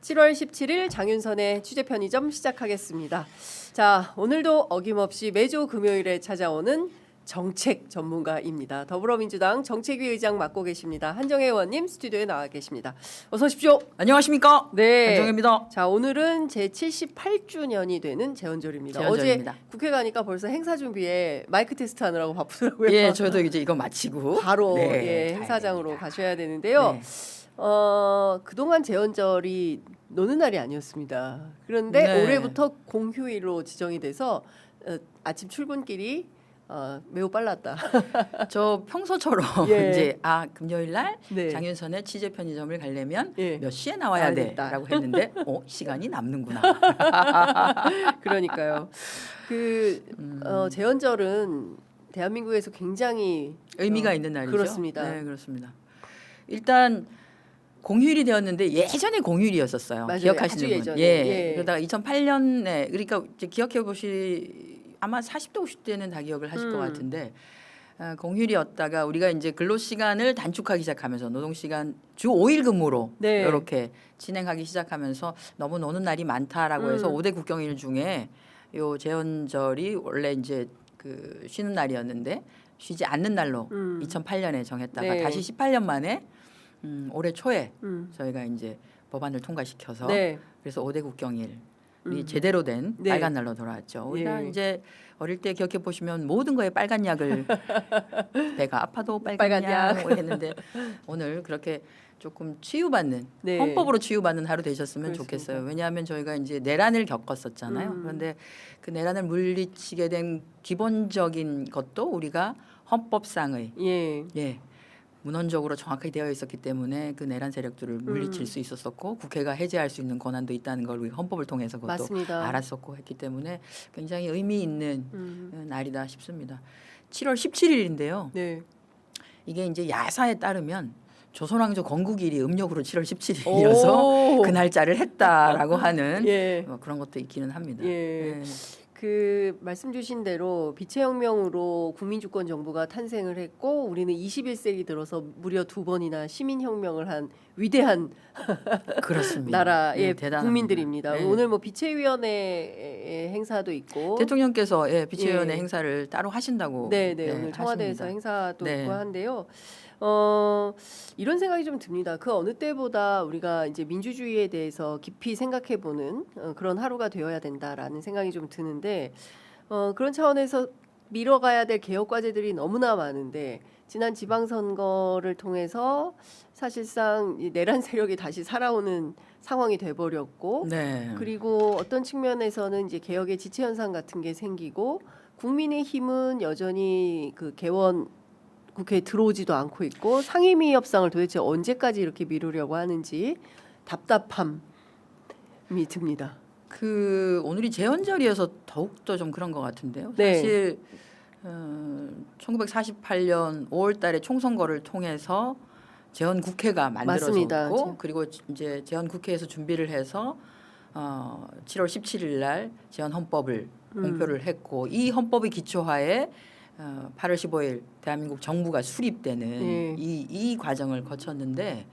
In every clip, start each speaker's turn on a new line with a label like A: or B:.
A: 7월 17일 장윤선의 취재편의점 시작하겠습니다. 자, 오늘도 어김없이 매주 금요일에 찾아오는 정책 전문가입니다. 더불어민주당 정책위 의장 맡고 계십니다. 한정혜 의원님 스튜디오에 나와 계십니다. 어서 오십시오.
B: 안녕하십니까?
A: 네.
B: 한정혜입니다.
A: 자, 오늘은 제 78주년이 되는 재헌절입니다. 어제 국회 가니까 벌써 행사 준비에 마이크 테스트 하느라고 바쁘더라고요.
B: 예, 저도 이제 이거 마치고
A: 바로
B: 네,
A: 예, 행사장으로 가셔야 되는데요.
B: 네.
A: 그동안 재헌절이 노는 날이 아니었습니다. 그런데
B: 네.
A: 올해부터 공휴일로 지정이 돼서 아침 출근길이 매우 빨랐다.
B: 저 평소처럼
A: 예.
B: 이제 금요일 날
A: 네.
B: 장윤선의 취재 편의점을 가려면
A: 예.
B: 몇 시에 나와야
A: 됐다.
B: 돼라고 했는데 시간이 남는구나.
A: 그러니까요. 재헌절은 대한민국에서 굉장히
B: 의미가 있는 날이죠.
A: 그렇습니다.
B: 네, 그렇습니다. 일단 공휴일이 되었는데 예전에 공휴일이었었어요.
A: 맞아요.
B: 기억하시는 분?
A: 예전에.
B: 예. 그러다가 2008년에 그러니까 이제 기억해 보시 아마 40대 50대는 다 기억을 하실 것 같은데 공휴일이었다가 우리가 이제 근로 시간을 단축하기 시작하면서 노동 시간 주 5일 근무로
A: 네.
B: 이렇게 진행하기 시작하면서 너무 노는 날이 많다라고 해서 5대 국경일 중에 요 재헌절이 원래 이제 그 쉬는 날이었는데 쉬지 않는 날로 2008년에 정했다가
A: 네.
B: 다시 18년 만에 올해 초에 저희가 이제 법안을 통과시켜서
A: 네.
B: 그래서 5대 국경일 이 제대로 된
A: 네.
B: 빨간 날로 돌아왔죠. 우리가
A: 예.
B: 이제 어릴 때 기억해 보시면 모든 거에 빨간 약을 배가 아파도 빨간
A: 빨간
B: 약
A: 약.
B: 뭐 했는데 오늘 그렇게 조금 치유받는
A: 네.
B: 헌법으로 치유받는 하루 되셨으면
A: 그렇습니다.
B: 좋겠어요. 왜냐하면 저희가 이제 내란을 겪었었잖아요. 그런데 그 내란을 물리치게 된 기본적인 것도 우리가 헌법상의
A: 예.
B: 문헌적으로 정확하게 되어 있었기 때문에 그 내란 세력들을 물리칠 수 있었었고 국회가 해제할 수 있는 권한도 있다는 걸 우리 헌법을 통해서 그것도
A: 맞습니다.
B: 알았었고 했기 때문에 굉장히 의미 있는 날이다 싶습니다. 7월 17일인데요.
A: 네.
B: 이게 이제 야사에 따르면 조선왕조 건국일이 음력으로 7월 17일이어서
A: 오.
B: 그 날짜를 했다라고 하는
A: 예.
B: 뭐 그런 것도 있기는 합니다.
A: 예. 그 말씀 주신 대로 빛의 혁명으로 국민주권 정부가 탄생을 했고 우리는 21세기 들어서 무려 2번이나 시민혁명을 한 위대한
B: 그렇습니다.
A: 나라의
B: 예, 대단합니다.
A: 국민들입니다.
B: 예.
A: 오늘 뭐 빛의위원회 행사도 있고
B: 대통령께서 빛의위원회
A: 예.
B: 행사를 따로 하신다고
A: 네, 오늘 청와대에서
B: 하십니다.
A: 행사도
B: 네.
A: 있고 한데요. 이런 생각이 좀 듭니다. 그 어느 때보다 우리가 이제 민주주의에 대해서 깊이 생각해보는 그런 하루가 되어야 된다라는 생각이 좀 드는데 그런 차원에서 밀어가야 될 개혁 과제들이 너무나 많은데 지난 지방선거를 통해서 사실상 이 내란 세력이 다시 살아오는 상황이 돼버렸고
B: 네.
A: 그리고 어떤 측면에서는 이제 개혁의 지체 현상 같은 게 생기고 국민의힘은 여전히 그 개원 국회에 들어오지도 않고 있고 상임위 협상을 도대체 언제까지 이렇게 미루려고 하는지 답답함이 듭니다.
B: 그 오늘이 재헌절이어서 더욱 더 좀 그런 것 같은데요.
A: 네.
B: 사실 1948년 5월달에 총선거를 통해서 재헌국회가
A: 맞습니다.
B: 만들어졌고 그리고 이제 재헌국회에서 준비를 해서 7월 17일 날 재헌헌법을 공표를 했고 이 헌법의 기초하에 8월 15일 대한민국 정부가 수립되는 이 과정을 거쳤는데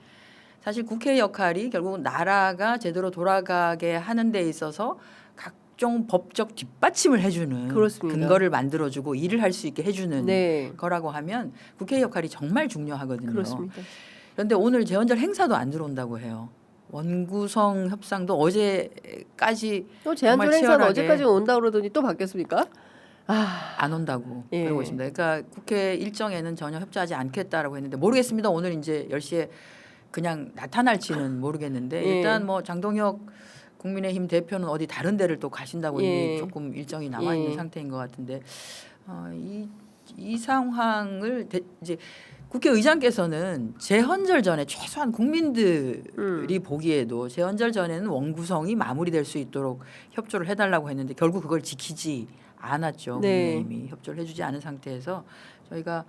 B: 사실 국회의 역할이 결국 나라가 제대로 돌아가게 하는 데 있어서 각종 법적 뒷받침을 해주는
A: 그렇습니다.
B: 근거를 만들어주고 일을 할 수 있게 해주는
A: 네.
B: 거라고 하면 국회의 역할이 정말 중요하거든요.
A: 그렇습니다.
B: 그런데 오늘 재헌절 행사도 안 들어온다고 해요. 원구성 협상도 어제까지
A: 제한절
B: 정말
A: 행사는
B: 치열하게
A: 어제까지 온다 그러더니 또 바뀌었습니까?
B: 안 온다고
A: 예.
B: 그러고 있습니다. 그러니까 국회 일정에는 전혀 협조하지 않겠다라고 했는데 모르겠습니다. 오늘 이제 10시에 그냥 나타날지는 모르겠는데
A: 예.
B: 일단 뭐 장동혁 국민의힘 대표는 어디 다른 데를 또 가신다고
A: 예.
B: 이미 조금 일정이 나와 있는
A: 예.
B: 상태인 것 같은데 이 상황을 이제 국회의장께서는 재헌절 전에 최소한 국민들이 보기에도 재헌절 전에는 원구성이 마무리될 수 있도록 협조를 해달라고 했는데 결국 그걸 지키지 않았죠.
A: 네.
B: 국민의힘이 협조를 해주지 않은 상태에서 저희가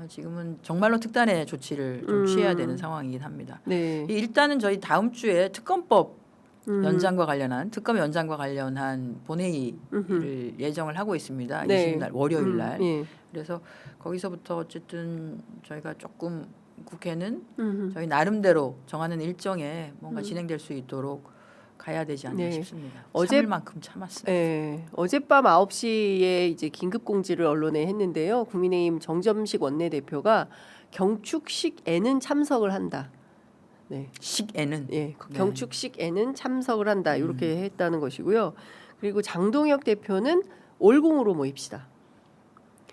B: 지금은 정말로 특단의 조치를 좀 취해야 되는 상황이긴 합니다.
A: 네.
B: 일단은 저희 다음 주에 특검법 연장과 관련한 특검 연장과 관련한 본회의를 예정을 하고 있습니다.
A: 네.
B: 20일 날 월요일 날.
A: 예.
B: 그래서 거기서부터 어쨌든 저희가 조금 국회는
A: 음.
B: 저희 나름대로 정하는 일정에 뭔가
A: 음.
B: 진행될 수 있도록 가야 되지 않나
A: 네.
B: 싶습니다.
A: 어제-
B: 참을 만큼 참았어요.
A: 네, 어젯밤 9시에 이제 긴급 공지를 언론에 했는데요. 국민의힘 정점식 원내대표가 경축식에는 참석을 한다. 네.
B: 식에는
A: 예,
B: 네.
A: 경축식에는 참석을 한다. 이렇게 했다는 것이고요. 그리고 장동혁 대표는 올공으로 모입시다.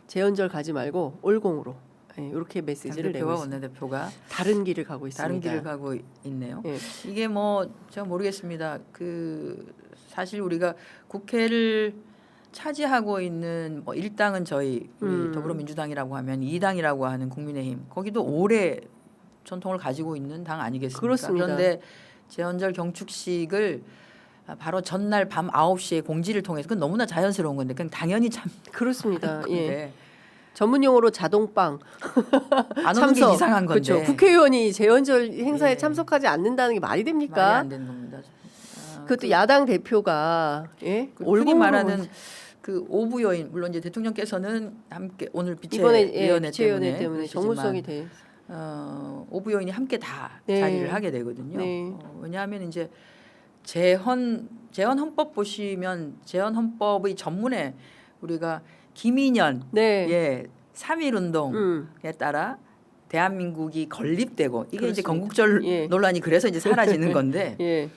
A: 재연절 가지 말고 올공으로. 예, 이렇게 메시지를 내고
B: 당대표와
A: 있습니다.
B: 원내대표가
A: 다른 길을 가고 있습니다.
B: 다른 길을 가고 있네요.
A: 예.
B: 이게 뭐 제가 모르겠습니다. 그 사실 우리가 국회를 차지하고 있는 뭐 1당은 저희 우리 더불어민주당이라고 하면 2당이라고 하는 국민의힘 거기도 오래 전통을 가지고 있는 당 아니겠습니까?
A: 그렇습니다.
B: 그런데 재헌절 경축식을 바로 전날 밤 9시에 공지를 통해서 그건 너무나 자연스러운 건데 그냥 당연히 참
A: 그렇습니다. 예.
B: 건데
A: 전문 용어로 자동빵
B: 안 오는 게 이상한 건데
A: 그렇죠. 국회의원이 재연절 행사에
B: 예.
A: 참석하지 않는다는 게 말이
B: 말이
A: 됩니까?
B: 안 되는 겁니다.
A: 그것도 야당 대표가 예?
B: 그 흔히
A: 올공으로
B: 말하는 그 오부 요인 물론 이제 대통령께서는 함께 오늘
A: 이번에
B: 비체위원회
A: 비체위원회
B: 때문에
A: 때문에
B: 그러시지만
A: 정무성이 돼.
B: 오부 요인이 함께 다
A: 네.
B: 자리를 하게 되거든요.
A: 네.
B: 왜냐하면 이제 재헌 헌법 보시면 재헌 헌법의 전문에 우리가 김인현
A: 네.
B: 예 3.1 운동에 따라 대한민국이 건립되고 이게 이제
A: 그렇습니다.
B: 건국절
A: 예.
B: 논란이 그래서 이제 사라지는 건데
A: 예.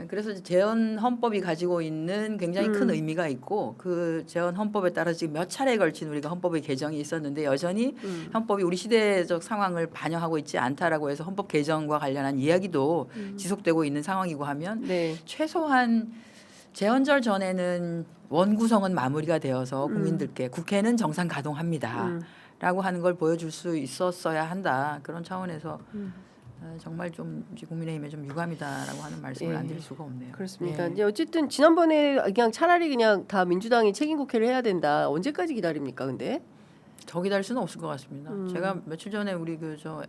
B: 그래서 재헌 헌법이 가지고 있는 굉장히 큰 의미가 있고 그 재헌 헌법에 따라 지금 몇 차례에 걸친 우리가 헌법의 개정이 있었는데 여전히 헌법이 우리 시대적 상황을 반영하고 있지 않다라고 해서 헌법 개정과 관련한 이야기도 지속되고 있는 상황이고 하면
A: 네.
B: 최소한 재헌절 전에는 원구성은 마무리가 되어서 국민들께 국회는 정상 가동합니다라고 하는 걸 보여줄 수 있었어야 한다 그런 차원에서 정말 좀 이제 국민의힘에 좀 유감이다라고 하는 말씀을
A: 예.
B: 안 드릴 수가 없네요.
A: 그렇습니다.
B: 예.
A: 이제 어쨌든 지난번에 그냥 차라리 그냥 다 민주당이 책임 국회를 해야 된다. 언제까지 기다립니까? 근데
B: 더 기다릴 수는 없을 것 같습니다. 제가 며칠 전에 우리 그 저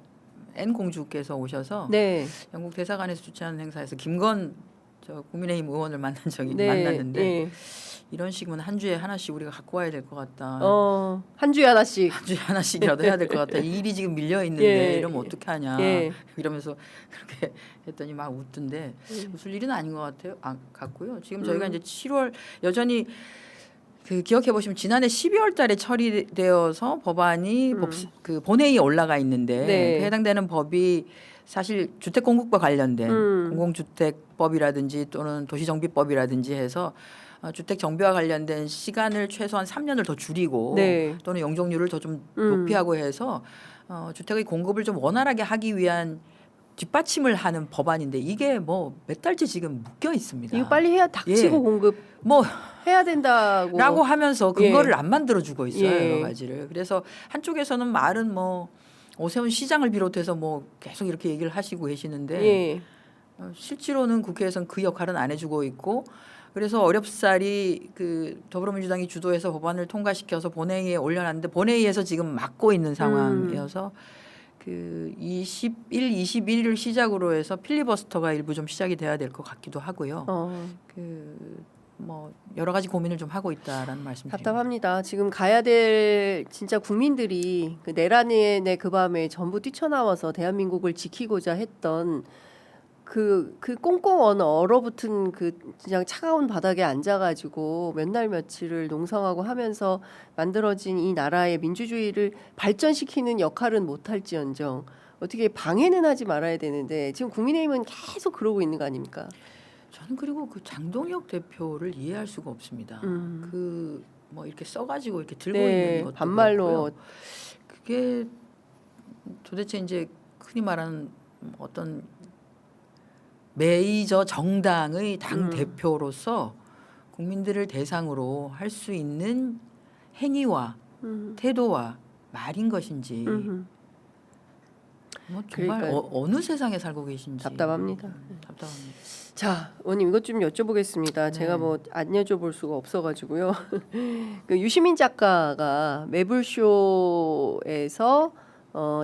B: N 공주께서 오셔서
A: 네.
B: 영국 대사관에서 주최하는 행사에서 김건 저 국민의힘 의원을 만난 적이
A: 네.
B: 만났는데
A: 예.
B: 이런 식이면 한 주에 하나씩 우리가 갖고 와야 될 것 같다.
A: 한 주에 하나씩.
B: 한 주에 하나씩이라도 해야 될 것 같다. 이 일이 지금 밀려 있는데
A: 예.
B: 이러면 어떻게 하냐.
A: 예.
B: 이러면서 그렇게 했더니 막 웃던데 웃을 일은 아닌 것 같아요. 같고요. 지금 저희가 이제 7월 여전히 그 기억해 보시면 지난해 12월달에 처리되어서 법안이 그 본회의에 올라가 있는데
A: 네.
B: 그 해당되는 법이 사실 주택공급과 관련된 공공주택법이라든지 또는 도시정비법이라든지 해서 주택 정비와 관련된 시간을 최소한 3년을 더 줄이고
A: 네.
B: 또는 용적률을 더 좀 높이 하고 해서 주택의 공급을 좀 원활하게 하기 위한 뒷받침을 하는 법안인데 이게 뭐 몇 달째 지금 묶여 있습니다.
A: 이거 빨리 해야 닥치고
B: 예.
A: 공급
B: 뭐
A: 해야 된다고.
B: 라고 하면서 근거를 안 만들어 주고 있어요.
A: 예.
B: 여러 가지를. 그래서 한쪽에서는 말은 뭐 오세훈 시장을 비롯해서 뭐 계속 이렇게 얘기를 하시고 계시는데
A: 예.
B: 실제로는 국회에서는 그 역할은 안 해주고 있고 그래서 어렵사리 그 더불어민주당이 주도해서 법안을 통과시켜서 본회의에 올려놨는데 본회의에서 지금 막고 있는 상황이어서 그 21, 21을 시작으로 해서 필리버스터가 일부 좀 시작이 돼야 될 것 같기도 하고요. 그 뭐 여러 가지 고민을 좀 하고 있다라는 말씀드립니다.
A: 답답합니다. 지금 가야 될 진짜 국민들이 그 내란의 그 밤에 전부 뛰쳐나와서 대한민국을 지키고자 했던 그 꽁꽁 얼어붙은 그 그냥 차가운 바닥에 앉아가지고 몇 날 며칠을 농성하고 하면서 만들어진 이 나라의 민주주의를 발전시키는 역할은 못할지언정 어떻게 방해는 하지 말아야 되는데 지금 국민의힘은 계속 그러고 있는 거 아닙니까?
B: 저는 그리고 그 장동혁 대표를 이해할 수가 없습니다. 그 뭐 이렇게 써가지고 이렇게 들고
A: 네,
B: 있는 것도
A: 반말로
B: 그렇고요. 그게 도대체 이제 흔히 말하는 어떤 메이저 정당의 당 대표로서 국민들을 대상으로 할 수 있는 행위와 태도와 말인 것인지 뭐 정말
A: 그러니까요.
B: 어느 세상에 살고 계신지
A: 답답합니다.
B: 답답합니다.
A: 자, 의원님 이것 좀 여쭤보겠습니다. 제가 뭐 안 여쭤볼 수가 없어가지고요. 그 유시민 작가가 매불쇼에서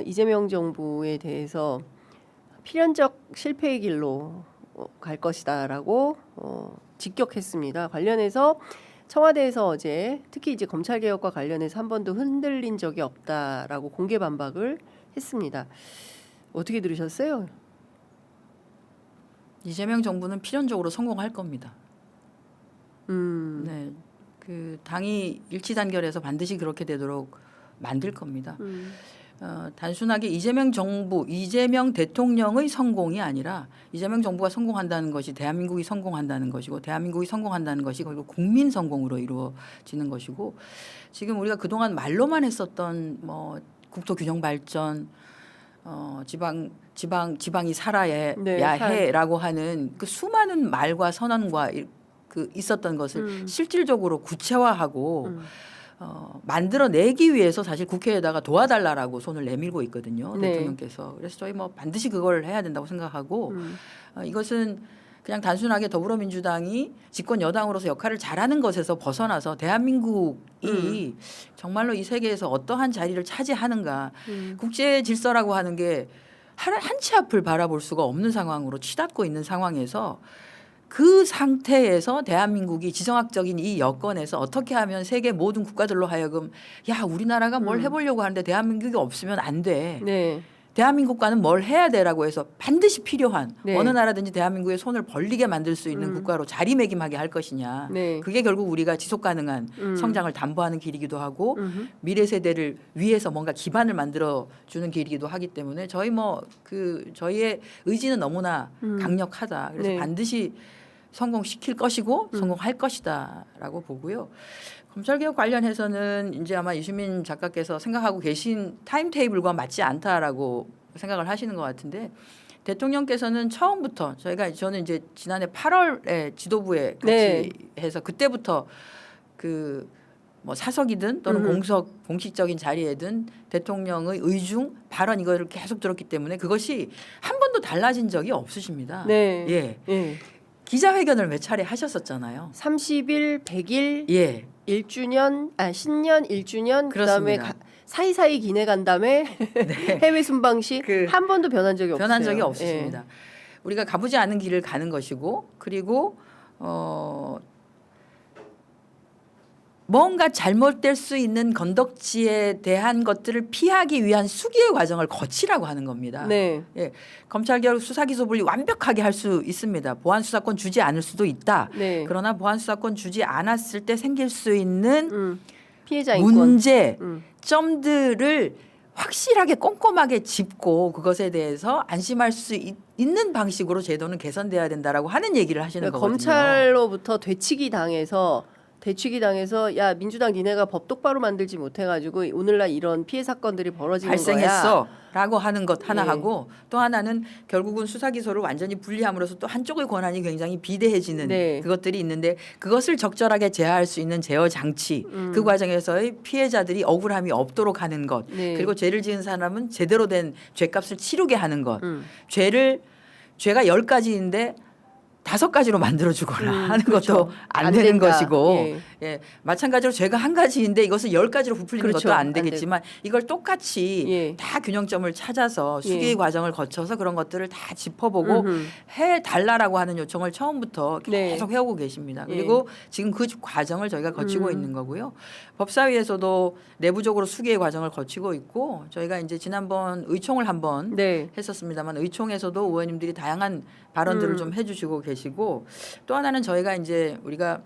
A: 이재명 정부에 대해서 필연적 실패의 길로 갈 것이다라고 직격했습니다. 관련해서 청와대에서 어제 특히 이제 검찰 개혁과 관련해서 한 번도 흔들린 적이 없다라고 공개 반박을 했습니다. 어떻게 들으셨어요?
B: 이재명 정부는 필연적으로 성공할 겁니다. 네, 그 당이 일치 단결해서 반드시 그렇게 되도록 만들 겁니다. 단순하게 이재명 정부, 이재명 대통령의 성공이 아니라 이재명 정부가 성공한다는 것이 대한민국이 성공한다는 것이고 대한민국이 성공한다는 것이 그리고 국민 성공으로 이루어지는 것이고 지금 우리가 그동안 말로만 했었던 뭐 국토 균형 발전 지방이 살아야
A: 네,
B: 해라고 하는 그 수많은 말과 선언과 그 있었던 것을 실질적으로 구체화하고 만들어내기 위해서 사실 국회에다가 도와달라라고 손을 내밀고 있거든요.
A: 네.
B: 대통령께서. 그래서 저희 뭐 반드시 그걸 해야 된다고 생각하고 이것은 그냥 단순하게 더불어민주당이 집권 여당으로서 역할을 잘하는 것에서 벗어나서 대한민국이 정말로 이 세계에서 어떠한 자리를 차지하는가 국제 질서라고 하는 게 한 치 앞을 바라볼 수가 없는 상황으로 치닫고 있는 상황에서 그 상태에서 대한민국이 지정학적인 이 여건에서 어떻게 하면 세계 모든 국가들로 하여금 야 우리나라가 뭘 해보려고 하는데 대한민국이 없으면 안 돼.
A: 네.
B: 대한민국과는 뭘 해야 돼라고 해서 반드시 필요한
A: 네.
B: 어느 나라든지 대한민국의 손을 벌리게 만들 수 있는 국가로 자리매김하게 할 것이냐.
A: 네.
B: 그게 결국 우리가 지속 가능한 성장을 담보하는 길이기도 하고 미래 세대를 위해서 뭔가 기반을 만들어 주는 길이기도 하기 때문에 저희 저희의 의지는 너무나 강력하다. 그래서
A: 네.
B: 반드시 성공시킬 것이고 성공할 것이다라고 보고요. 검찰개혁 관련해서는 이제 아마 유시민 작가께서 생각하고 계신 타임테이블과 맞지 않다라고 생각을 하시는 것 같은데 대통령께서는 처음부터 저는 이제 지난해 8월에 지도부에 같이
A: 네.
B: 해서 그때부터 그 뭐 사석이든 또는 공식적인 자리에든 대통령의 의중 발언 이거를 계속 들었기 때문에 그것이 한 번도 달라진 적이 없으십니다.
A: 네.
B: 예.
A: 예.
B: 기자회견을 몇 차례 하셨었잖아요.
A: 30일, 100일,
B: 예.
A: 1주년, 신년 1주년 그다음에
B: 그렇습니다.
A: 사이사이 기내 간담회, 해외 순방시 한 번도 변한 적이 없어요.
B: 변한 적이 없으십니다. 우리가 가보지 않은 길을 가는 것이고 그리고 뭔가 잘못될 수 있는 건덕지에 대한 것들을 피하기 위한 수기의 과정을 거치라고 하는 겁니다.
A: 네.
B: 예, 검찰개혁 수사기소분리 완벽하게 할 수 있습니다. 보안수사권 주지 않을 수도 있다.
A: 네.
B: 그러나 보안수사권 주지 않았을 때 생길 수 있는
A: 피해자 인권
B: 문제 점들을 확실하게 꼼꼼하게 짚고 그것에 대해서 안심할 수 있는 방식으로 제도는 개선돼야 된다라고 하는 얘기를 하시는
A: 그러니까
B: 거거든요.
A: 검찰로부터 되치기 당해서 야 민주당 니네가 법 똑바로 만들지 못해가지고 오늘날 이런 피해 사건들이 벌어지는
B: 발생했어라고 하는 것 하나
A: 예.
B: 하고 또 하나는 결국은 수사 기소를 완전히 분리함으로써 또 한쪽의 권한이 굉장히 비대해지는
A: 네.
B: 그것들이 있는데 그것을 적절하게 제어할 수 있는 제어 장치 그 과정에서의 피해자들이 억울함이 없도록 하는 것
A: 네.
B: 그리고 죄를 지은 사람은 제대로 된 죄값을 치르게 하는 것 죄가 10가지인데 5가지로 만들어주거나 하는
A: 그렇죠.
B: 것도 안
A: 안
B: 되는
A: 된다.
B: 것이고
A: 예.
B: 예, 마찬가지로 죄가 1가지인데 이것을 10가지로 부풀리는
A: 그렇죠.
B: 것도 안 되겠지만 이걸 똑같이
A: 예.
B: 다 균형점을 찾아서 수기의
A: 예.
B: 과정을 거쳐서 그런 것들을 다 짚어보고 해달라고 하는 요청을 처음부터
A: 네.
B: 계속 해오고 계십니다.
A: 예.
B: 그리고 지금 그 과정을 저희가 거치고 있는 거고요. 법사위에서도 내부적으로 수기의 과정을 거치고 있고 저희가 이제 지난번 의총을 한번
A: 네.
B: 했었습니다만 의총에서도 의원님들이 다양한 발언들을 좀 해주시고 계시고 또 하나는 저희가 이제 우리가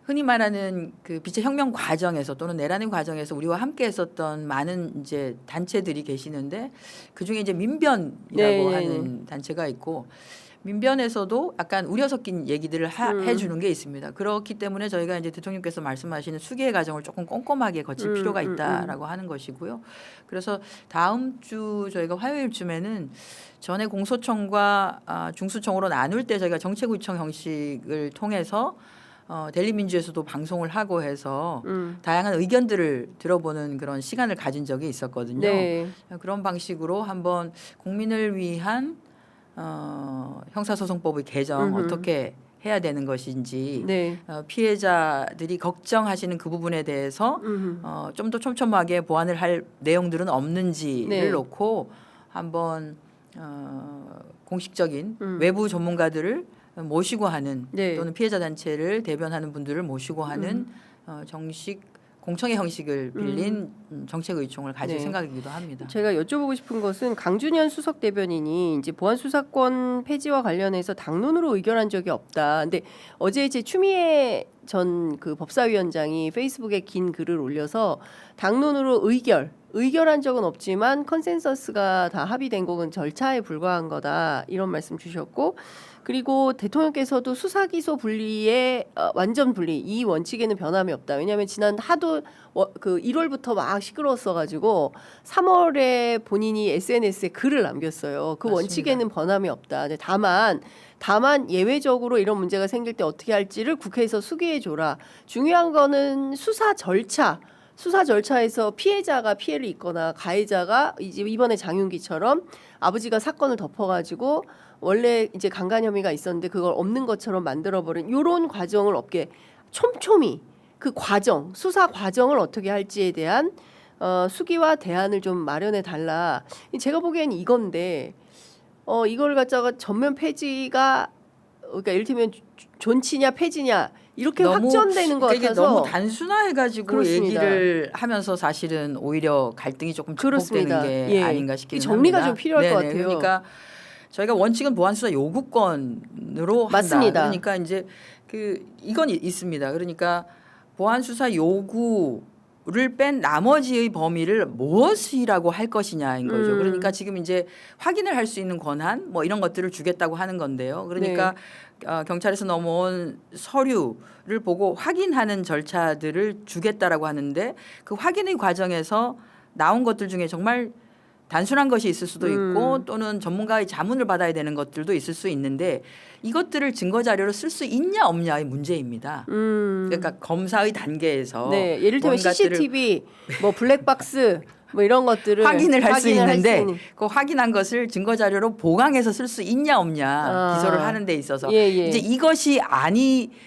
B: 흔히 말하는 그 빛의 혁명 과정에서 또는 내란의 과정에서 우리와 함께 했었던 많은 이제 단체들이 계시는데 그 중에 이제 민변이라고
A: 네,
B: 하는 단체가 있고 민변에서도 약간 우려 섞인 얘기들을 해주는 게 있습니다. 그렇기 때문에 저희가 이제 대통령께서 말씀하시는 수기의 과정을 조금 꼼꼼하게 거칠 필요가 있다라고 하는 것이고요. 그래서 다음 주 저희가 화요일쯤에는 전에 공소청과 중수청으로 나눌 때 저희가 정책의총 형식을 통해서 델리민주에서도 방송을 하고 해서 다양한 의견들을 들어보는 그런 시간을 가진 적이 있었거든요.
A: 네.
B: 그런 방식으로 한번 국민을 위한 형사소송법의 개정 어떻게 해야 되는 것인지
A: 네.
B: 피해자들이 걱정하시는 그 부분에 대해서 좀 더 촘촘하게 보완을 할 내용들은 없는지를
A: 네.
B: 놓고 한번 공식적인 외부 전문가들을 모시고 하는
A: 네.
B: 또는 피해자 단체를 대변하는 분들을 모시고 하는 정식 공청회 형식을 빌린 정책 의총을 가질
A: 네.
B: 생각이기도 합니다.
A: 제가 여쭤보고 싶은 것은 강준현 수석 대변인이 이제 보안 수사권 폐지와 관련해서 당론으로 의결한 적이 없다. 근데 어제 이제 추미애 전 그 법사위원장이 페이스북에 긴 글을 올려서 당론으로 의결한 적은 없지만 컨센서스가 다 합의된 거는 절차에 불과한 거다 이런 말씀 주셨고, 그리고 대통령께서도 수사 기소 분리의 완전 분리 이 원칙에는 변함이 없다. 왜냐하면 지난 하도 그 1월부터 막 시끄러웠어 가지고 3월에 본인이 SNS에 글을 남겼어요. 그
B: 맞습니다.
A: 원칙에는 변함이 없다. 근데 다만 예외적으로 이런 문제가 생길 때 어떻게 할지를 국회에서 수기해 줘라. 중요한 거는 수사 절차에서 피해자가 피해를 입거나 가해자가 이제 이번에 장윤기처럼 아버지가 사건을 덮어가지고 원래 이제 강간 혐의가 있었는데 그걸 없는 것처럼 만들어버린 이런 과정을 없게 촘촘히 그 과정 수사 과정을 어떻게 할지에 대한 수기와 대안을 좀 마련해 달라. 제가 보기엔 이건데 이걸 갖다가 전면 폐지가 그러니까 이를테면 존치냐 폐지냐 이렇게 확전되는 것
B: 그러니까 이게
A: 같아서
B: 너무 단순화해가지고
A: 그렇습니다.
B: 얘기를 하면서 사실은 오히려 갈등이 조금
A: 그렇습니다.
B: 증폭되는 게
A: 예.
B: 아닌가 싶기는
A: 정리가
B: 합니다.
A: 좀 필요할 것
B: 네네.
A: 같아요.
B: 그러니까 저희가 원칙은 보안수사 요구권으로 한다.
A: 맞습니다.
B: 그러니까 이제 이건 있습니다. 그러니까 보안수사 요구를 뺀 나머지의 범위를 무엇이라고 할 것이냐인 거죠. 그러니까 지금 이제 확인을 할 수 있는 권한 뭐 이런 것들을 주겠다고 하는 건데요. 그러니까 경찰에서 넘어온 서류를 보고 확인하는 절차들을 주겠다라고 하는데 그 확인의 과정에서 나온 것들 중에 정말 단순한 것이 있을 수도 있고 또는 전문가의 자문을 받아야 되는 것들도 있을 수 있는데 이것들을 증거 자료로 쓸 수 있냐 없냐의 문제입니다. 그러니까 검사의 단계에서
A: 네, 예를 들면
B: 뭔가들을
A: CCTV, 뭐 블랙박스, 뭐 이런 것들을
B: 확인을 할 수 있는데
A: 있는.
B: 그 확인한 것을 증거 자료로 보강해서 쓸 수 있냐 없냐 기소를 하는 데 있어서
A: 예.
B: 이제 이것이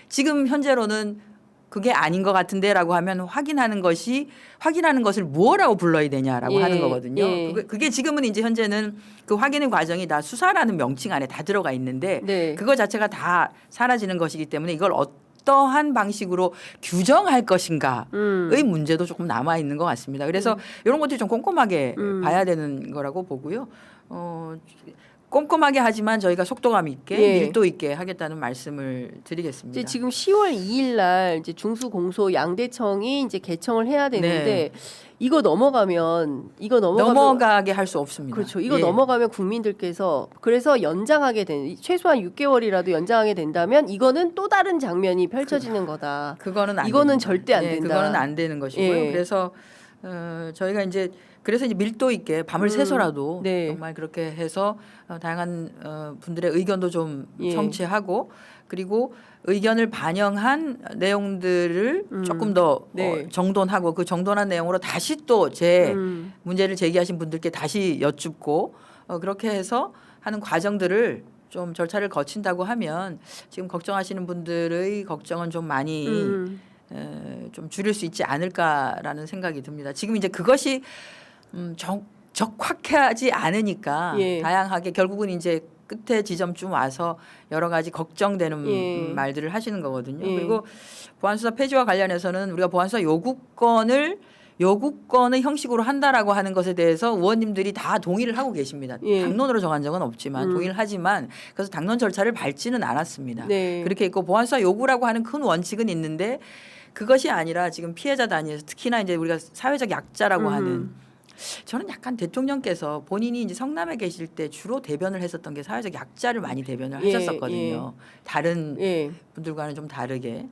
B: 지금 현재로는 그게 아닌 것 같은데라고 하면 확인하는 것을 무엇라고 불러야 되냐라고
A: 예.
B: 하는 거거든요.
A: 예.
B: 그게 지금은 이제 현재는 그 확인의 과정이 다 수사라는 명칭 안에 다 들어가 있는데
A: 네.
B: 그거 자체가 다 사라지는 것이기 때문에 이걸 어떠한 방식으로 규정할 것인가의 문제도 조금 남아 있는 것 같습니다. 그래서 이런 것들이 좀 꼼꼼하게 봐야 되는 거라고 보고요. 꼼꼼하게 하지만 저희가 속도감 있게
A: 예.
B: 밀도 있게 하겠다는 말씀을 드리겠습니다.
A: 이제 지금 10월 2일 날 이제 중수공소 양대청이 이제 개청을 해야 되는데 이거 넘어가면
B: 넘어가게 할 수 없습니다.
A: 그렇죠. 이거
B: 예.
A: 넘어가면 국민들께서 그래서 연장하게 된 최소한 6개월이라도 연장하게 된다면 이거는 또 다른 장면이 펼쳐지는 거다.
B: 그거는 안
A: 이거는
B: 됩니다.
A: 절대 안
B: 예,
A: 된다.
B: 그거는 안 되는 것이고요.
A: 예.
B: 그래서 저희가 그래서 이제 밀도 있게 밤을 새서라도
A: 네.
B: 정말 그렇게 해서 다양한 분들의 의견도 좀
A: 예.
B: 청취하고 그리고 의견을 반영한 내용들을 조금 더
A: 네.
B: 정돈하고 그 정돈한 내용으로 다시 또 문제를 제기하신 분들께 다시 여쭙고 그렇게 해서 하는 과정들을 좀 절차를 거친다고 하면 지금 걱정하시는 분들의 걱정은 좀 많이 좀 줄일 수 있지 않을까라는 생각이 듭니다. 지금 이제 그것이 적확하지 않으니까
A: 예.
B: 다양하게 결국은 이제 끝에 지점쯤 와서 여러 가지 걱정되는
A: 예.
B: 말들을 하시는 거거든요.
A: 예.
B: 그리고 보안수사 폐지와 관련해서는 우리가 보안수사 요구권의 형식으로 한다라고 하는 것에 대해서 의원님들이 다 동의를 하고 계십니다.
A: 예.
B: 당론으로 정한 적은 없지만 동의를 하지만 그래서 당론 절차를 밟지는 않았습니다.
A: 네.
B: 그렇게 있고 보안수사 요구라고 하는 큰 원칙은 있는데 그것이 아니라 지금 피해자 단위에서 특히나 이제 우리가 사회적 약자라고 하는 저는 약간 대통령께서 본인이 이제 성남에 계실 때 주로 대변을 했었던 게 사회적 약자를 많이 대변을
A: 예,
B: 하셨었거든요. 다른 분들과는 좀 다르게.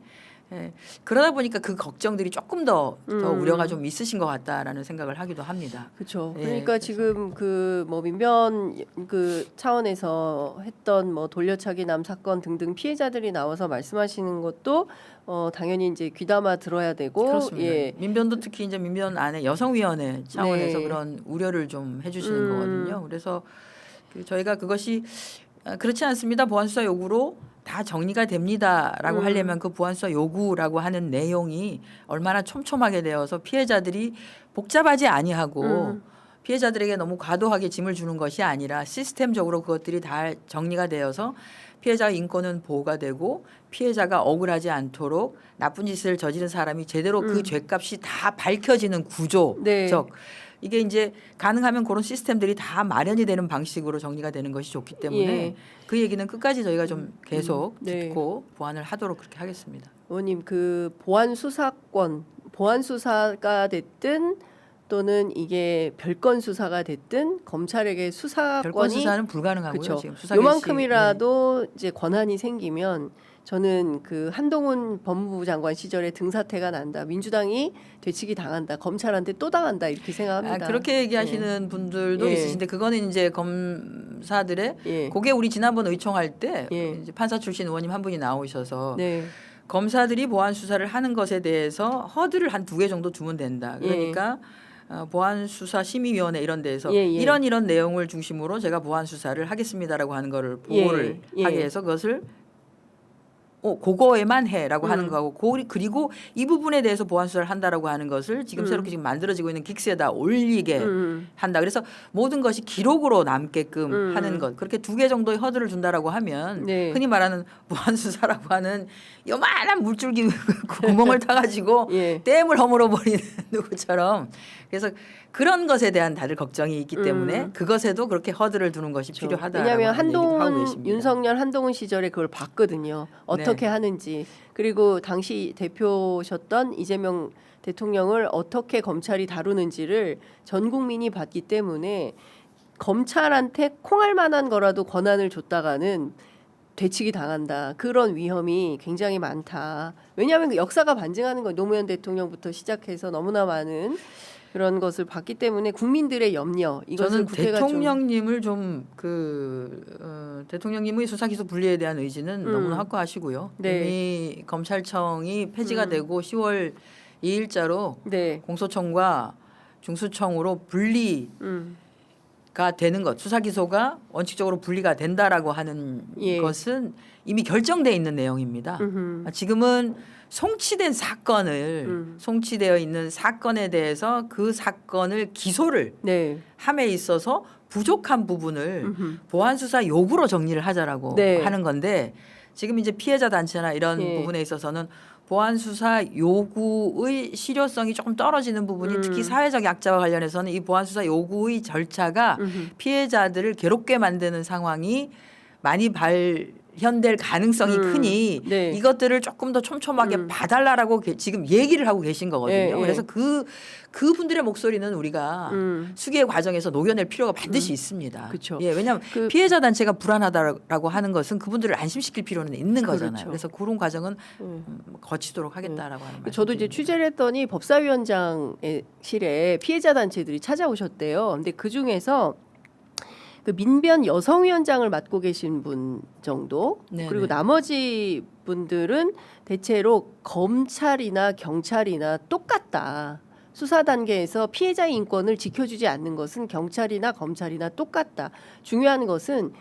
B: 예. 그러다 보니까 그 걱정들이 조금 더 우려가 좀 있으신 것 같다라는 생각을 하기도 합니다.
A: 그렇죠.
B: 예,
A: 그러니까
B: 그래서.
A: 지금 그 뭐 민변 그 차원에서 했던 뭐 돌려차기남 사건 등등 피해자들이 나와서 말씀하시는 것도 당연히 이제 귀담아 들어야 되고
B: 그렇습니다.
A: 예.
B: 민변도 특히 이제 민변 안에 여성위원회 차원에서
A: 네.
B: 그런 우려를 좀 해주시는 거거든요. 그래서 저희가 그것이 그렇지 않습니다. 보안수사 요구로 다 정리가 됩니다라고 하려면 그 보안수사 요구라고 하는 내용이 얼마나 촘촘하게 되어서 피해자들이 복잡하지 아니하고 피해자들에게 너무 과도하게 짐을 주는 것이 아니라 시스템적으로 그것들이 다 정리가 되어서 피해자의 인권은 보호가 되고 피해자가 억울하지 않도록 나쁜 짓을 저지른 사람이 제대로 그 죄값이 다 밝혀지는 구조적
A: 네.
B: 이게 이제 가능하면 그런 시스템들이 다 마련이 되는 방식으로 정리가 되는 것이 좋기 때문에
A: 예.
B: 그 얘기는 끝까지 저희가 좀 계속
A: 네.
B: 듣고 보완을 하도록 그렇게 하겠습니다.
A: 의원님 그 보안 수사권, 보안 수사가 됐든 또는 이게 별건 수사가 됐든 검찰에게 수사권이
B: 별건 수사는 불가능하고요.
A: 그쵸.
B: 지금 수사 개시.
A: 요만큼이라도 이제 권한이 생기면 저는 그 한동훈 법무부 장관 시절에 등사태가 난다. 민주당이 되치기 당한다. 검찰한테 또 당한다. 이렇게 생각합니다.
B: 그렇게 얘기하시는 분들도
A: 예.
B: 있으신데 그거는 이제 검사들의
A: 예.
B: 그게 우리 지난번 의총할 때
A: 예.
B: 이제 판사 출신 의원님 한 분이 나오셔서
A: 네.
B: 검사들이 보안 수사를 하는 것에 대해서 허들을 한 2개 정도 두면 된다. 그러니까 보안 수사 심의위원회 이런 데에서
A: 예, 예.
B: 이런 내용을 중심으로 제가 보안 수사를 하겠습니다라고 하는 거를 보고를
A: 예.
B: 하게 해서 그것을 그거에만 해라고 하는 거하고 그리고 이 부분에 대해서 보안 수사를 한다라고 하는 것을 지금 새롭게 지금 만들어지고 있는 긱스에다 올리게 한다. 그래서 모든 것이 기록으로 남게끔 하는 것. 그렇게 2개 정도의 허들을 둔다라고 하면
A: 네.
B: 흔히 말하는 보안 수사라고 하는 요만한 물줄기 구멍을 타가지고
A: 예.
B: 댐을 허물어 버리는 누구처럼 그래서 그런 것에 대한 다들 걱정이 있기 때문에 그것에도 그렇게 허들을 두는 것이 필요하다라고
A: 왜냐하면
B: 하는 얘기도 하고
A: 한동훈
B: 계십니다.
A: 윤석열 한동훈 시절에 그걸 봤거든요. 어떻게 하는지. 그리고 당시 대표셨던 이재명 대통령을 어떻게 검찰이 다루는지를 전 국민이 봤기 때문에 검찰한테 콩할 만한 거라도 권한을 줬다가는 되치기 당한다. 그런 위험이 굉장히 많다. 왜냐하면 그 역사가 반증하는 거 노무현 대통령부터 시작해서 너무나 많은 그런 것을 봤기 때문에 국민들의 염려 이것을
B: 저는
A: 국회가
B: 대통령님을 대통령님의 수사기소 분리에 대한 의지는 너무나 확고하시고요.
A: 네.
B: 이미 검찰청이 폐지가 되고 10월 2일자로
A: 네.
B: 공소청과 중수청으로 분리가 되는 것, 수사기소가 원칙적으로 분리가 된다라고 하는
A: 예.
B: 것은 이미 결정돼 있는 내용입니다. 지금은 송치된 사건을 송치되어 있는 사건에 대해서 그 사건을 기소를
A: 네.
B: 함에 있어서 부족한 부분을 보안 수사 요구로 정리를 하자라고
A: 네.
B: 하는 건데 지금 이제 피해자 단체나 이런
A: 예.
B: 부분에 있어서는 보안 수사 요구의 실효성이 조금 떨어지는 부분이 특히 사회적 약자와 관련해서는 이 보안 수사 요구의 절차가 피해자들을 괴롭게 만드는 상황이 많이 발현될 가능성이 크니
A: 네.
B: 이것들을 조금 더 촘촘하게 봐달라라고 지금 얘기를 하고 계신 거거든요.
A: 예, 예.
B: 그래서 그 분들의 목소리는 우리가 수기의 과정에서 녹여낼 필요가 반드시 있습니다.
A: 그쵸.
B: 예, 왜냐하면
A: 그-
B: 피해자 단체가 불안하다라고 하는 것은 그분들을 안심시킬 필요는 있는 거잖아요.
A: 그렇죠.
B: 그래서 그런 과정은 거치도록 하겠다라고 하는 말씀.
A: 저도 이제 취재를 했더니 법사위원장실에 피해자 단체들이 찾아오셨대요. 근데 그 중에서 그 민변 여성위원장을 맡고 계신 분 정도
B: 네네.
A: 그리고 나머지 분들은 대체로 검찰이나 경찰이나 똑같다. 수사 단계에서 피해자의 인권을 지켜주지 않는 것은 경찰이나 검찰이나 똑같다. 중요한 것은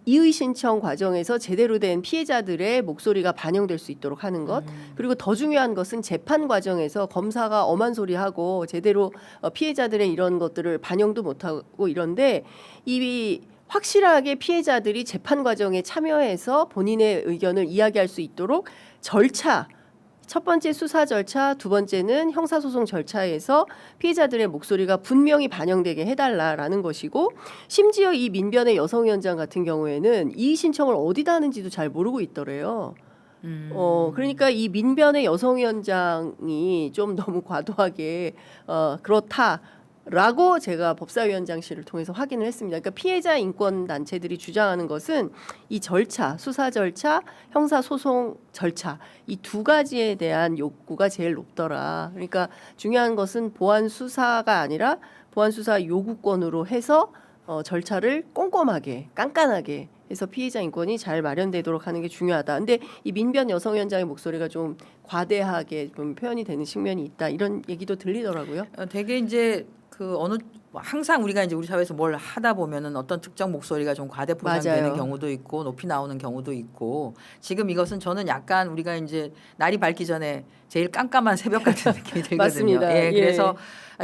A: 이의 신청 과정에서 제대로 된 피해자들의 목소리가 반영될 수 있도록 하는 것. 그리고 더 중요한 것은 재판 과정에서 검사가 엄한 소리 하고 제대로 피해자들의 이런 것들을 반영도 못하고 이런데 이 확실하게 피해자들이 재판 과정에 참여해서 본인의 의견을 이야기할 수 있도록 절차 첫 번째 수사 절차, 두 번째는 형사소송 절차에서 피해자들의 목소리가 분명히 반영되게 해달라라는 것이고 심지어 이 민변의 여성위원장 같은 경우에는 이의 신청을 어디다 하는지도 잘 모르고 있더래요. 그러니까 이 민변의 여성위원장이 좀 너무 과도하게 그렇다라고 제가 법사위원장실을 통해서 확인을 했습니다. 그러니까 피해자 인권 단체들이 주장하는 것은 이 절차, 수사 절차, 형사 소송 절차 이 두 가지에 대한 욕구가 제일 높더라. 그러니까 중요한 것은 보안 수사가 아니라 보안 수사 요구권으로 해서 절차를 꼼꼼하게 깐깐하게 해서 피해자 인권이 잘 마련되도록 하는 게 중요하다. 근데 이 민변 여성위원장의 목소리가 좀 과대하게 좀 표현이 되는 측면이 있다. 이런 얘기도 들리더라고요.
B: 되게 이제 항상 우리가 이제 우리 사회에서 뭘 하다 보면은 어떤 특정 목소리가 좀 과대 포장되는
A: 맞아요.
B: 경우도 있고 높이 나오는 경우도 있고 지금 이것은 저는 약간 우리가 이제 날이 밝기 전에 제일 깜깜한 새벽 같은 느낌이 들거든요.
A: 맞습니다.
B: 예,
A: 예.
B: 그래서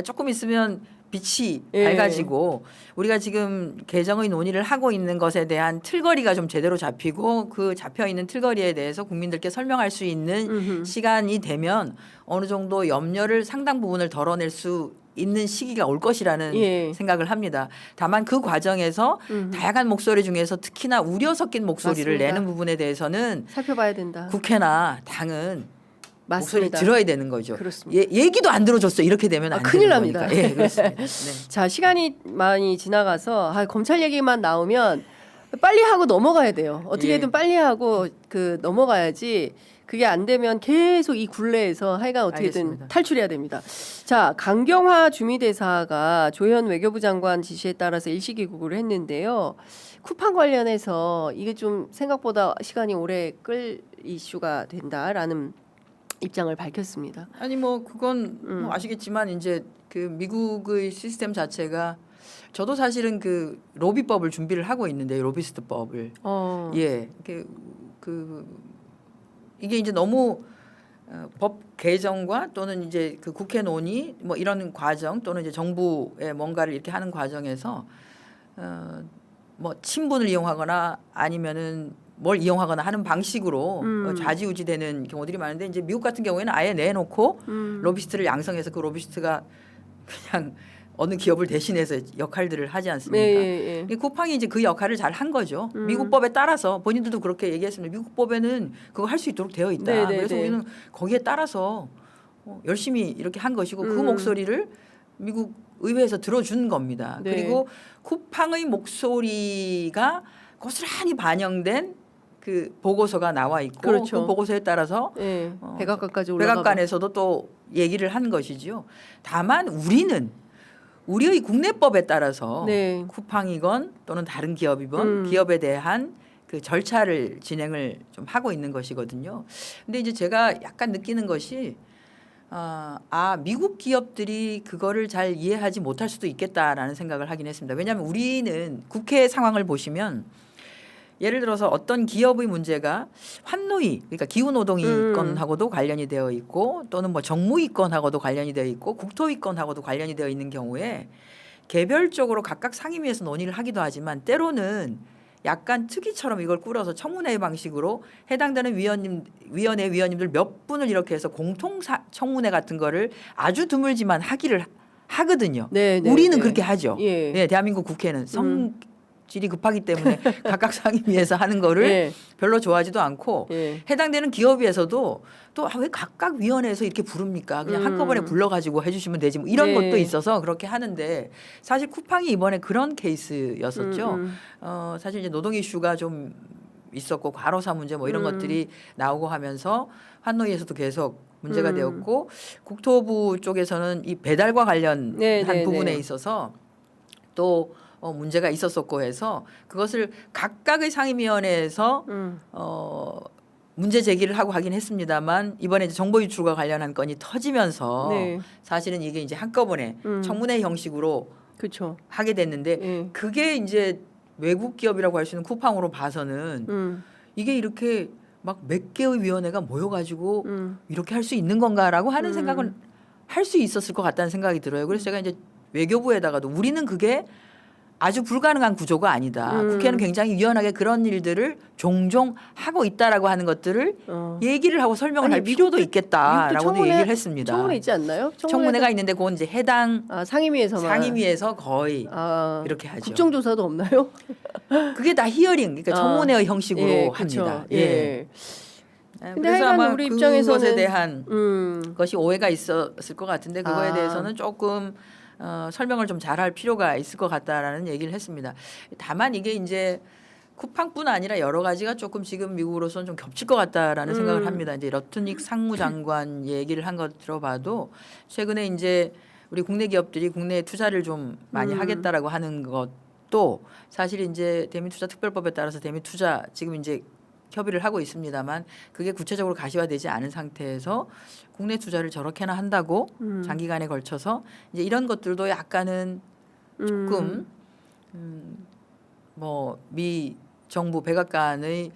B: 조금 있으면 빛이
A: 예.
B: 밝아지고 우리가 지금 개정의 논의를 하고 있는 것에 대한 틀거리가 좀 제대로 잡히고 그 잡혀 있는 틀거리에 대해서 국민들께 설명할 수 있는
A: 음흠.
B: 시간이 되면 어느 정도 염려를 상당 부분을 덜어낼 수 있는 시기가 올 것이라는
A: 예.
B: 생각을 합니다. 다만 그 과정에서 다양한 목소리 중에서 특히나 우려 섞인 목소리를
A: 맞습니다.
B: 내는 부분에 대해서는
A: 살펴봐야 된다.
B: 국회나 당은 목소리
A: 맞습니다.
B: 들어야 되는 거죠.
A: 그렇습니다.
B: 얘기도 안 들어줬어. 이렇게 되면 안
A: 큰일
B: 되는
A: 납니다.
B: 거니까. 예, 그렇습니다. 네.
A: 자, 시간이 많이 지나가서 검찰 얘기만 나오면 빨리 하고 넘어가야 돼요. 어떻게든
B: 예.
A: 빨리 하고 넘어가야지. 그게 안 되면 계속 이 굴레에서 하여간 어떻게든
B: 알겠습니다.
A: 탈출해야 됩니다. 자, 강경화 주미대사가 조현 외교부 장관 지시에 따라서 일시 귀국을 했는데요. 쿠팡 관련해서 이게 좀 생각보다 시간이 오래 끌 이슈가 된다라는 입장을 밝혔습니다.
B: 아니 뭐 그건 뭐 아시겠지만 이제 그 미국의 시스템 자체가 저도 사실은 그 로비법을 준비를 하고 있는데 로비스트법을 예, 이게 이제 너무 법 개정과 또는 이제 그 국회 논의 뭐 이런 과정 또는 이제 정부의 뭔가를 이렇게 하는 과정에서 뭐 친분을 이용하거나 아니면은 뭘 이용하거나 하는 방식으로 좌지우지되는 경우들이 많은데 이제 미국 같은 경우에는 아예 내놓고 로비스트를 양성해서 그 로비스트가 그냥 어느 기업을 대신해서 역할들을 하지 않습니까?
A: 예, 예.
B: 쿠팡이 이제 그 역할을 잘 한 거죠. 미국 법에 따라서 본인들도 그렇게 얘기했습니다. 미국 법에는 그거 할 수 있도록 되어 있다.
A: 네, 네,
B: 그래서
A: 네.
B: 우리는 거기에 따라서 열심히 이렇게 한 것이고 그 목소리를 미국 의회에서 들어준 겁니다.
A: 네.
B: 그리고 쿠팡의 목소리가 고스란히 반영된 그 보고서가 나와 있고
A: 그렇죠.
B: 그 보고서에 따라서
A: 예, 백악관까지 올라가고.
B: 백악관에서도 또 얘기를 한 것이지요. 다만 우리의 국내법에 따라서
A: 네.
B: 쿠팡이건 또는 다른 기업이건 기업에 대한 그 절차를 진행을 좀 하고 있는 것이거든요. 근데 이제 제가 약간 느끼는 것이 미국 기업들이 그거를 잘 이해하지 못할 수도 있겠다라는 생각을 하긴 했습니다. 왜냐하면 우리는 국회 상황을 보시면 예를 들어서 어떤 기업의 문제가 환노위 그러니까 기후노동위권하고도 관련이 되어 있고 또는 뭐 정무위권하고도 관련이 되어 있고 국토위권하고도 관련이 되어 있는 경우에 개별적으로 각각 상임위에서 논의를 하기도 하지만 때로는 약간 특위처럼 이걸 꾸려서 청문회 방식으로 해당되는 위원회 위원님들 몇 분을 이렇게 해서 공통 청문회 같은 거를 아주 드물지만 하기를 하거든요.
A: 네, 네,
B: 우리는
A: 네.
B: 그렇게 하죠.
A: 예.
B: 네, 대한민국 국회는 성질이 급하기 때문에 각각 상임위에서 하는 거를
A: 예.
B: 별로 좋아하지도 않고
A: 예.
B: 해당되는 기업에서도 또 왜 각각 위원회에서 이렇게 부릅니까? 그냥 한꺼번에 불러가지고 해주시면 되지 뭐 이런
A: 네.
B: 것도 있어서 그렇게 하는데 사실 쿠팡이 이번에 그런 케이스였었죠. 사실 이제 노동 이슈가 좀 있었고 과로사 문제 뭐 이런 것들이 나오고 하면서 환노위에서도 계속 문제가 되었고 국토부 쪽에서는 이 배달과 관련한
A: 네, 네,
B: 부분에
A: 네.
B: 있어서 또 문제가 있었었고 해서 그것을 각각의 상임위원회에서 문제 제기를 하고 하긴 했습니다만 이번에 이제 정보 유출과 관련한 건이 터지면서
A: 네.
B: 사실은 이게 이제 한꺼번에 청문회 형식으로
A: 그렇죠.
B: 하게 됐는데
A: 예.
B: 그게 이제 외국 기업이라고 할 수 있는 쿠팡으로 봐서는 이게 이렇게 막 몇 개의 위원회가 모여가지고 이렇게 할 수 있는 건가라고 하는 생각은 할 수 있었을 것 같다는 생각이 들어요. 그래서 제가 이제 외교부에다가도 우리는 그게 아주 불가능한 구조가 아니다. 국회는 굉장히 유연하게 그런 일들을 종종 하고 있다라고 하는 것들을 얘기를 하고 설명을
A: 아니,
B: 할 필요도
A: 미국도
B: 있겠다라고도
A: 청문회-
B: 얘기를 했습니다.
A: 청문회 있지 않나요?
B: 청문회가 있는데 그건 이제 해당
A: 상임위에서만.
B: 상임위에서 거의 이렇게 하죠.
A: 국정조사도 없나요?
B: 그게 다 히어링, 그러니까 청문회의 형식으로
A: 예,
B: 합니다.
A: 그쵸. 예. 근데
B: 그래서
A: 하여간
B: 아마
A: 우리
B: 그것에
A: 입장에서는
B: 대한 것이 오해가 있었을 것 같은데 그거에 대해서는 조금 설명을 좀 잘할 필요가 있을 것 같다라는 얘기를 했습니다. 다만 이게 이제 쿠팡뿐 아니라 여러 가지가 조금 지금 미국으로서는 좀 겹칠 것 같다라는 생각을 합니다. 이제 러트닉 상무장관 얘기를 한 것 들어봐도 최근에 이제 우리 국내 기업들이 국내에 투자를 좀 많이 하겠다라고 하는 것도 사실 이제 대미투자특별법에 따라서 대미투자 지금 이제 협의를 하고 있습니다만 그게 구체적으로 가시화되지 않은 상태에서 국내 투자를 저렇게나 한다고 장기간에 걸쳐서 이제 이런 것들도 약간은 조금 뭐 미 정부 백악관의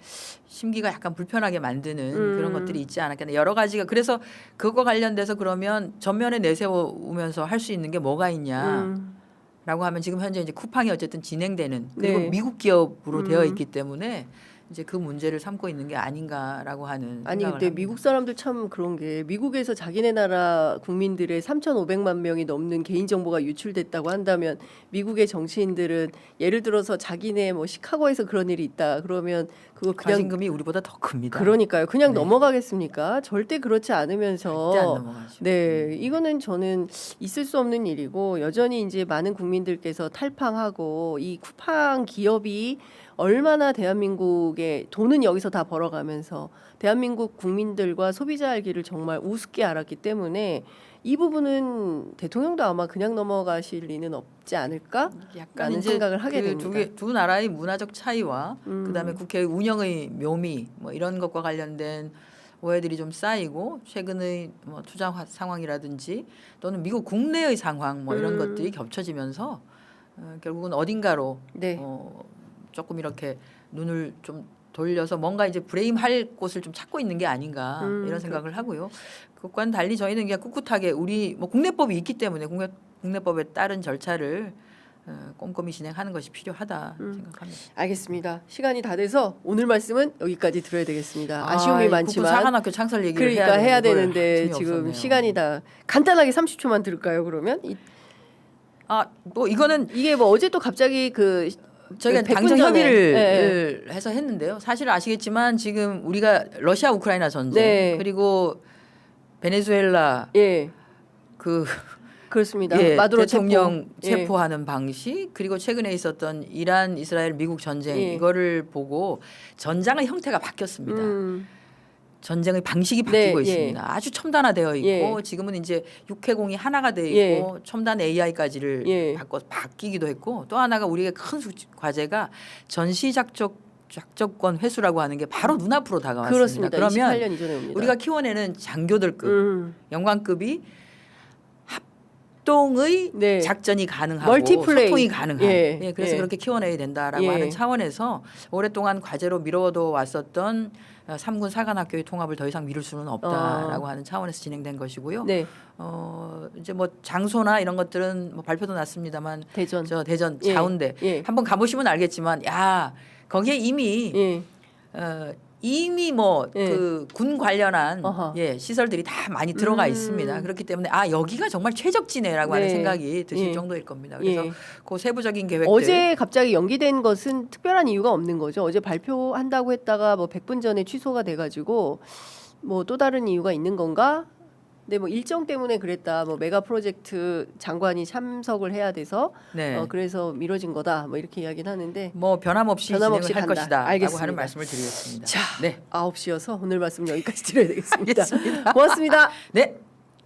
B: 심기가 약간 불편하게 만드는 그런 것들이 있지 않았겠나. 여러 가지가 그래서 그거 관련돼서 그러면 전면에 내세우면서 할 수 있는 게 뭐가 있냐. 라고 하면 지금 현재 이제 쿠팡이 어쨌든 진행되는 그리고
A: 네.
B: 미국 기업으로 되어 있기 때문에 이제 그 문제를 삼고 있는 게 아닌가라고 하는
A: 아니
B: 생각을
A: 근데
B: 합니다.
A: 미국 사람들 참 그런 게 미국에서 자기네 나라 국민들의 3,500만 명이 넘는 개인 정보가 유출됐다고 한다면 미국의 정치인들은 예를 들어서 자기네 뭐 시카고에서 그런 일이 있다 그러면 그거 그냥
B: 과징금이 우리보다 더 큽니다.
A: 그러니까요. 그냥
B: 네.
A: 넘어가겠습니까? 절대 그렇지 않으면서
B: 절대 안 넘어가죠.
A: 네, 이거는 저는 있을 수 없는 일이고 여전히 이제 많은 국민들께서 탈팡하고 이 쿠팡 기업이 얼마나 대한민국의 돈은 여기서 다 벌어가면서 대한민국 국민들과 소비자 알기를 정말 우습게 알았기 때문에 이 부분은 대통령도 아마 그냥 넘어가실 리는 없지 않을까?
B: 약간
A: 라는
B: 이제
A: 생각을 하게 됩니다.
B: 두 나라의 문화적 차이와 그다음에 국회 운영의 묘미 뭐 이런 것과 관련된 오해들이 좀 쌓이고 최근의 뭐 투자 상황이라든지 또는 미국 국내의 상황 뭐 이런 것들이 겹쳐지면서 결국은 어딘가로
A: 네.
B: 조금 이렇게 눈을 좀 돌려서 뭔가 이제 브레임할 곳을 좀 찾고 있는 게 아닌가 이런 생각을 하고요. 그것과는 달리 저희는 그냥 꿋꿋하게 우리 뭐 국내법이 있기 때문에 국내법에 따른 절차를 꼼꼼히 진행하는 것이 필요하다 생각합니다.
A: 알겠습니다. 시간이 다 돼서 오늘 말씀은 여기까지 들어야 되겠습니다. 아쉬움이 많지만
B: 사관학교 창설 얘기를
A: 그러니까 해야
B: 걸
A: 되는데
B: 틈이
A: 지금
B: 없었네요.
A: 시간이 다 간단하게 30초만 들을까요? 그러면
B: 뭐 이거는
A: 이게 뭐 어제 또 갑자기 그
B: 저희가
A: 100분
B: 당정
A: 전에.
B: 협의를 해서 했는데요. 사실 아시겠지만 지금 우리가 러시아 우크라이나 전쟁
A: 네.
B: 그리고 베네수엘라
A: 예,
B: 그
A: 그렇습니다.
B: 예,
A: 마두로
B: 대통령
A: 체포. 예.
B: 체포하는 방식 그리고 최근에 있었던 이란 이스라엘 미국 전쟁
A: 예.
B: 이거를 보고 전장의 형태가 바뀌었습니다. 전쟁의 방식이
A: 네,
B: 바뀌고
A: 예.
B: 있습니다. 아주 첨단화되어 있고
A: 예.
B: 지금은 이제 육해공이 하나가 되어
A: 예.
B: 있고 첨단 AI까지를
A: 예.
B: 바뀌기도 했고 또 하나가 우리의 큰 과제가 전시 작전권 회수라고 하는 게 바로 눈앞으로 다가왔습니다.
A: 그렇습니다.
B: 그러면
A: 28년 이전에 옵니다.
B: 우리가 키워내는 장교들급 영관급이 합동의
A: 네.
B: 작전이 가능하고
A: 멀티플레이.
B: 소통이 가능한
A: 예.
B: 그래서
A: 예.
B: 그렇게 키워내야 된다라고
A: 예.
B: 하는 차원에서 오랫동안 과제로 미뤄도 왔었던 3군 사관학교의 통합을 더 이상 미룰 수는 없다라고 하는 차원에서 진행된 것이고요.
A: 네,
B: 이제 뭐 장소나 이런 것들은 뭐 발표도 났습니다만
A: 대전.
B: 저 대전
A: 예.
B: 자운대
A: 예.
B: 한번 가보시면 알겠지만 야 거기에 이미
A: 예.
B: 이미 뭐
A: 예.
B: 그 군 관련한
A: 어허.
B: 시설들이 다 많이 들어가 있습니다. 그렇기 때문에 여기가 정말 최적지네라고 하는
A: 네.
B: 생각이 드실
A: 예.
B: 정도일 겁니다. 그래서
A: 예.
B: 그 세부적인 계획들
A: 어제 갑자기 연기된 것은 특별한 이유가 없는 거죠. 어제 발표한다고 했다가 뭐 100분 전에 취소가 돼가지고 뭐 또 다른 이유가 있는 건가? 근데 뭐 일정 때문에 그랬다. 뭐 메가 프로젝트 장관이 참석을 해야 돼서
B: 네.
A: 그래서 미뤄진 거다. 뭐 이렇게 이야기는 하는데
B: 뭐 변함없이
A: 변함없이
B: 진행을 할
A: 간다.
B: 것이다라고
A: 알겠습니다.
B: 하는 말씀을 드리겠습니다.
A: 자,
B: 네.
A: 9시여서 오늘 말씀 여기까지 드려야 되겠습니다.
B: 알겠습니다.
A: 고맙습니다.
B: 네.